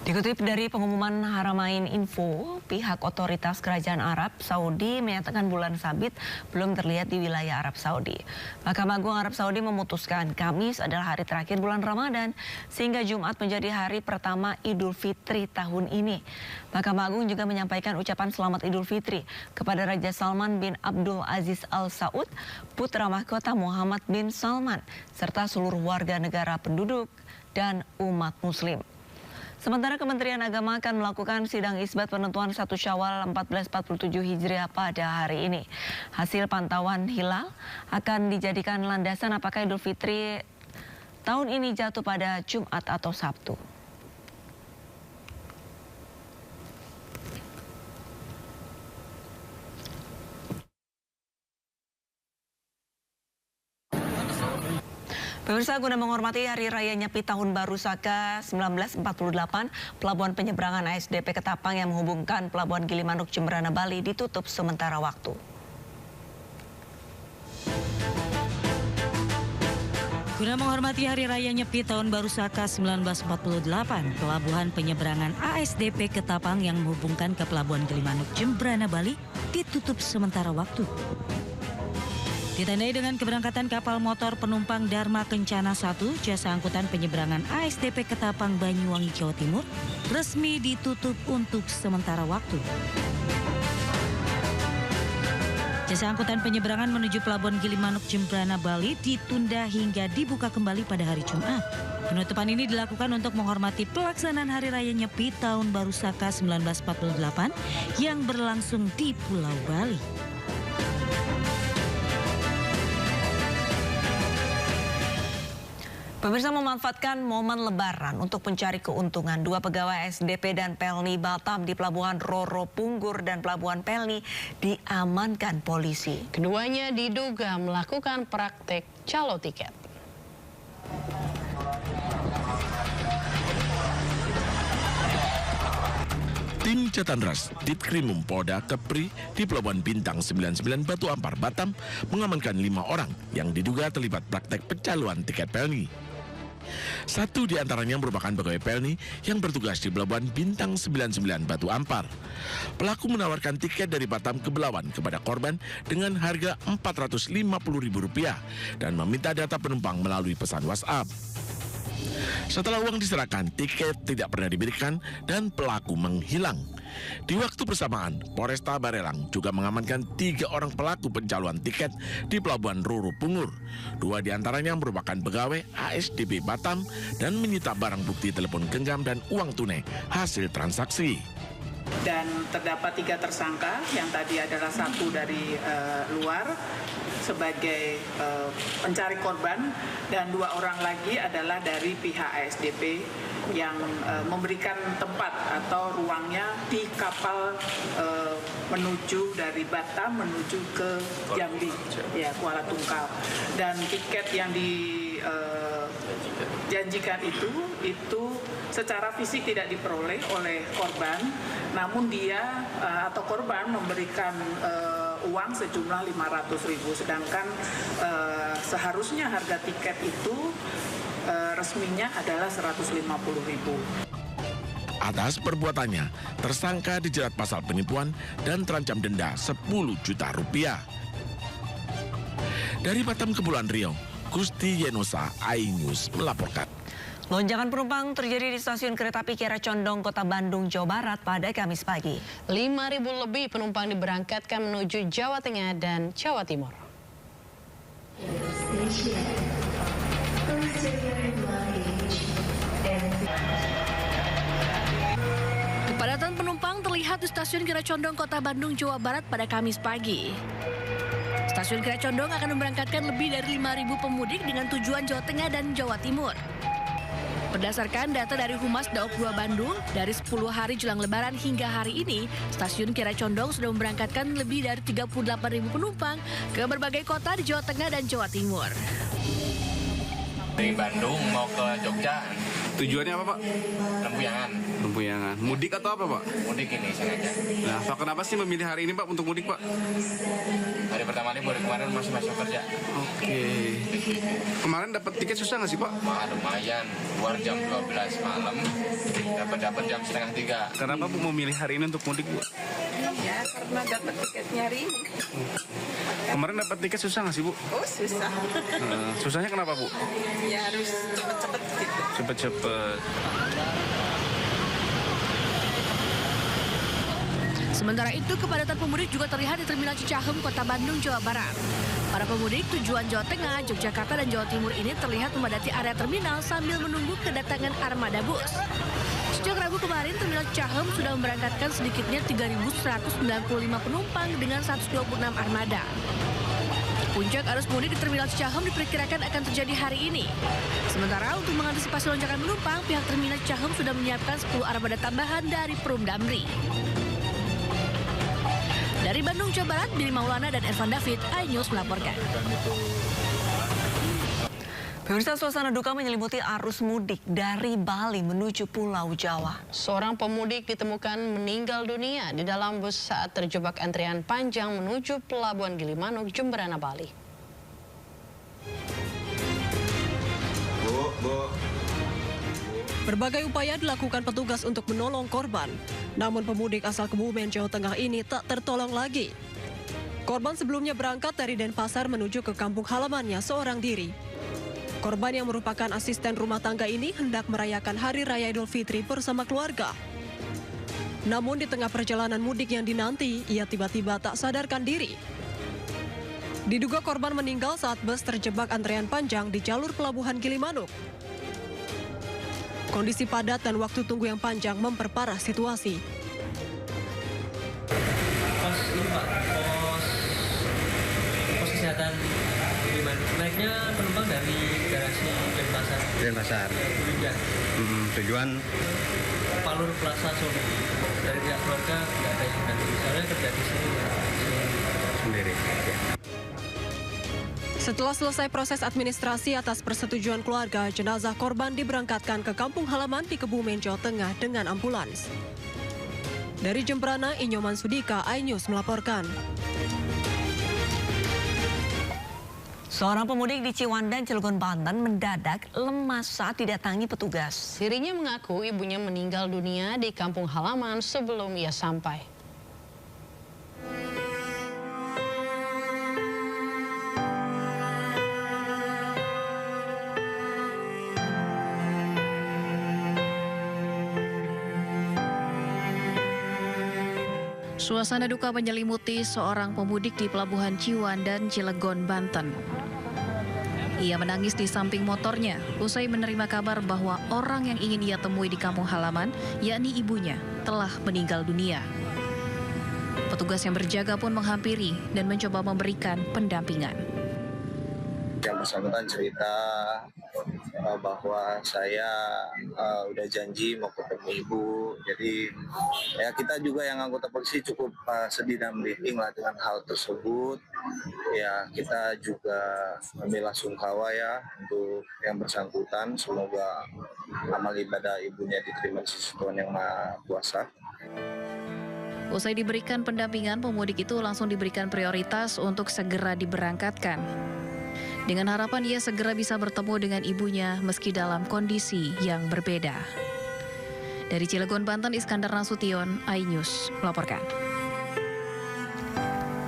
Dikutip dari pengumuman Haramain Info, pihak otoritas Kerajaan Arab Saudi menyatakan bulan sabit belum terlihat di wilayah Arab Saudi. Mahkamah Agung Arab Saudi memutuskan Kamis adalah hari terakhir bulan Ramadan, sehingga Jumat menjadi hari pertama Idul Fitri tahun ini. Mahkamah Agung juga menyampaikan ucapan selamat Idul Fitri kepada Raja Salman bin Abdul Aziz Al Saud, putra mahkota Muhammad bin Salman, serta seluruh warga negara penduduk dan umat Muslim. Sementara Kementerian Agama akan melakukan sidang isbat penentuan 1 Syawal 1447 Hijriah pada hari ini. Hasil pantauan hilal akan dijadikan landasan apakah Idul Fitri tahun ini jatuh pada Jumat atau Sabtu. Pemirsa, guna menghormati Hari Raya Nyepi Tahun Baru Saka 1948, Pelabuhan Penyeberangan ASDP Ketapang yang menghubungkan Pelabuhan Gilimanuk Jemberana Bali ditutup sementara waktu. Guna menghormati Hari Raya Nyepi Tahun Baru Saka 1948, Pelabuhan Penyeberangan ASDP Ketapang yang menghubungkan ke Pelabuhan Gilimanuk Jemberana Bali ditutup sementara waktu. Ditandai dengan keberangkatan kapal motor penumpang Dharma Kencana 1, jasa angkutan penyeberangan ASDP Ketapang Banyuwangi, Jawa Timur, resmi ditutup untuk sementara waktu. Jasa angkutan penyeberangan menuju Pelabuhan Gilimanuk Jemberana Bali ditunda hingga dibuka kembali pada hari Jumat. Penutupan ini dilakukan untuk menghormati pelaksanaan Hari Raya Nyepi Tahun Baru Saka 1948 yang berlangsung di Pulau Bali. Pemirsa, memanfaatkan momen Lebaran untuk mencari keuntungan, 2 pegawai SDP dan Pelni Batam di Pelabuhan Roro Punggur dan Pelabuhan Pelni diamankan polisi. Keduanya diduga melakukan praktek calo tiket. Tim Catanras Ditkrimum Polda Kepri di Pelabuhan Bintang 99 Batu Ampar, Batam mengamankan 5 orang yang diduga terlibat praktek pecaluan tiket Pelni. 1 di antaranya merupakan pegawai Pelni yang bertugas di Pelabuhan Bintang 99 Batu Ampar. Pelaku menawarkan tiket dari Batam ke Belawan kepada korban dengan harga Rp450.000 dan meminta data penumpang melalui pesan WhatsApp. Setelah uang diserahkan, tiket tidak pernah diberikan dan pelaku menghilang. Di waktu bersamaan, Polresta Barelang juga mengamankan 3 orang pelaku pencaluan tiket di Pelabuhan Roro Pungur. 2 diantaranya merupakan pegawai ASDP Batam dan menyita barang bukti telepon genggam dan uang tunai hasil transaksi. Dan terdapat 3 tersangka yang tadi adalah 1 dari luar sebagai pencari korban dan 2 orang lagi adalah dari pihak ASDP yang memberikan tempat atau ruangnya di kapal menuju dari Batam menuju ke Jambi, ya, Kuala Tungkal. Dan tiket yang dijanjikan itu secara fisik tidak diperoleh oleh korban, namun dia atau korban memberikan uang sejumlah Rp500.000, sedangkan seharusnya harga tiket itu resminya adalah Rp150.000. Atas perbuatannya, tersangka dijerat pasal penipuan dan terancam denda Rp10 juta. Dari Batam, Kepulauan Riau, Gusti Yenosa, iNews melaporkan. Lonjakan penumpang terjadi di stasiun kereta api Kiara Condong, Kota Bandung, Jawa Barat pada Kamis pagi. 5.000 lebih penumpang diberangkatkan menuju Jawa Tengah dan Jawa Timur. Kepadatan penumpang terlihat di stasiun Kiara Condong, Kota Bandung, Jawa Barat pada Kamis pagi. Stasiun Kiara Condong akan memberangkatkan lebih dari 5.000 pemudik dengan tujuan Jawa Tengah dan Jawa Timur. Berdasarkan data dari Humas Daob 2 Bandung, dari 10 hari jelang Lebaran hingga hari ini, stasiun Kiara Condong sudah memberangkatkan lebih dari 38.000 penumpang ke berbagai kota di Jawa Tengah dan Jawa Timur. Dari Bandung mau ke Jogja. Tujuannya apa, Pak? Lempuyangan. Lempuyangan. Mudik atau apa, Pak? Mudik ini sengaja. Nah, Pak, kenapa sih memilih hari ini, Pak, untuk mudik, Pak? Hari pertama libur, kemarin masih masuk kerja. Oke. Kemarin dapat tiket susah nggak sih, Pak? Wah, lumayan. Keluar jam 12 malam, dapat jam setengah 3. Kenapa Bu memilih hari ini untuk mudik, Bu? Ya, karena dapat tiketnya hari ini. Kemarin dapat tiket susah nggak sih, Bu? Oh, susah. Susahnya kenapa, Bu? Ya harus cepet-cepet gitu. Cepet-cepet. Sementara itu, kepadatan pemudik juga terlihat di Terminal Cicahem, Kota Bandung, Jawa Barat. Para pemudik tujuan Jawa Tengah, Yogyakarta, dan Jawa Timur ini terlihat memadati area terminal sambil menunggu kedatangan armada bus. Sejak Rabu kemarin, Terminal Cicahem sudah memberangkatkan sedikitnya 3.195 penumpang dengan 126 armada. Puncak arus mudik di Terminal Cicahem diperkirakan akan terjadi hari ini. Sementara untuk mengantisipasi lonjakan penumpang, pihak Terminal Cicahem sudah menyiapkan 10 armada tambahan dari Perum Damri. Dari Bandung, Jawa Barat, Billy Maulana dan Ervan David, iNews melaporkan. Pemirsa, suasana duka menyelimuti arus mudik dari Bali menuju Pulau Jawa. Seorang pemudik ditemukan meninggal dunia di dalam bus saat terjebak antrian panjang menuju Pelabuhan Gilimanuk, Jemberana, Bali. Berbagai upaya dilakukan petugas untuk menolong korban. Namun pemudik asal Kebumen, Jawa Tengah ini tak tertolong lagi. Korban sebelumnya berangkat dari Denpasar menuju ke kampung halamannya seorang diri. Korban yang merupakan asisten rumah tangga ini hendak merayakan Hari Raya Idul Fitri bersama keluarga. Namun di tengah perjalanan mudik yang dinanti, ia tiba-tiba tak sadarkan diri. Diduga korban meninggal saat bus terjebak antrean panjang di jalur Pelabuhan Gilimanuk. Kondisi padat dan waktu tunggu yang panjang memperparah situasi. Pos kesehatan Gilimanuk. Naiknya penumpang dari garasi Denpasar. Denpasar. Tujuan Palur Plaza Solo. Dari pihak keluarga nggak ada yang ganti. Soalnya kerja di sini sendiri. Setelah selesai proses administrasi atas persetujuan keluarga, jenazah korban diberangkatkan ke kampung halaman di Kebumen, Jawa Tengah dengan ambulans. Dari Jemberana, Inyoman Sudika, iNews melaporkan. Seorang pemudik di Ciwandan, Cilegon, Banten mendadak lemas saat didatangi petugas. Dirinya mengaku ibunya meninggal dunia di kampung halaman sebelum ia sampai. Suasana duka menyelimuti seorang pemudik di Pelabuhan Ciwandan, Cilegon, Banten. Ia menangis di samping motornya usai menerima kabar bahwa orang yang ingin ia temui di kampung halaman, yakni ibunya, telah meninggal dunia. Petugas yang berjaga pun menghampiri dan mencoba memberikan pendampingan. Yang bersangkutan cerita bahwa saya udah janji mau ketemu ibu, jadi ya kita juga yang anggota polisi cukup sedih dan merinding lah dengan hal tersebut. Ya kita juga membela sungkawa ya untuk yang bersangkutan, semoga amal ibadah ibunya diterima di sisi Tuhan Yang Maha Kuasa. Usai diberikan pendampingan, pemudik itu langsung diberikan prioritas untuk segera diberangkatkan. Dengan harapan ia segera bisa bertemu dengan ibunya meski dalam kondisi yang berbeda. Dari Cilegon, Banten, Iskandar Nasution, iNews melaporkan.